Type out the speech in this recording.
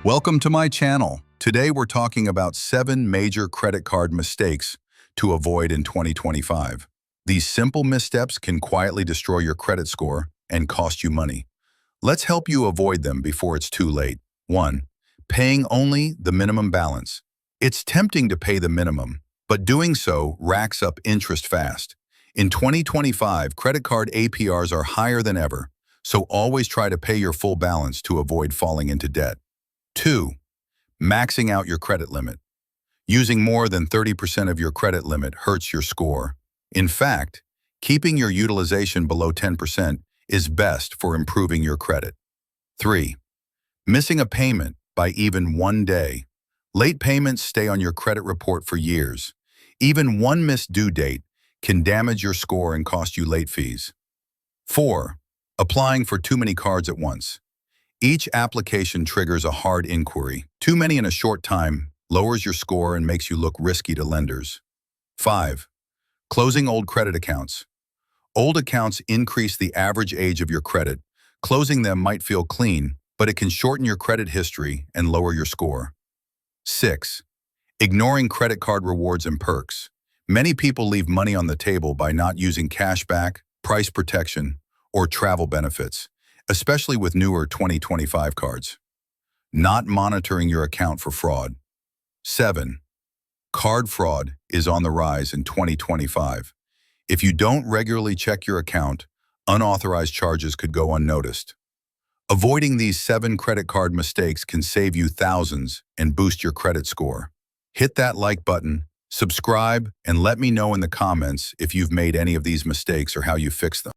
Welcome to my channel. Today we're talking about 7 major credit card mistakes to avoid in 2025. These simple missteps can quietly destroy your credit score and cost you money. Let's help you avoid them before it's too late. 1. Paying only the minimum balance. It's tempting to pay the minimum, but doing so racks up interest fast. In 2025, credit card APRs are higher than ever, so always try to pay your full balance to avoid falling into debt. 2. Maxing out your credit limit. Using more than 30% of your credit limit hurts your score. In fact, keeping your utilization below 10% is best for improving your credit. 3. Missing a payment by even one day. Late payments stay on your credit report for years. Even one missed due date can damage your score and cost you late fees. 4. Applying for too many cards at once. Each application triggers a hard inquiry. Too many in a short time lowers your score and makes you look risky to lenders. 5. Closing old credit accounts. Old accounts increase the average age of your credit. Closing them might feel clean, but it can shorten your credit history and lower your score. 6. Ignoring credit card rewards and perks. Many people leave money on the table by not using cashback, price protection, or travel benefits, especially with newer 2025 cards. Not monitoring your account for fraud. 7. Card fraud is on the rise in 2025. If you don't regularly check your account, unauthorized charges could go unnoticed. Avoiding these 7 credit card mistakes can save you thousands and boost your credit score. Hit that like button, subscribe, and let me know in the comments if you've made any of these mistakes or how you fix them.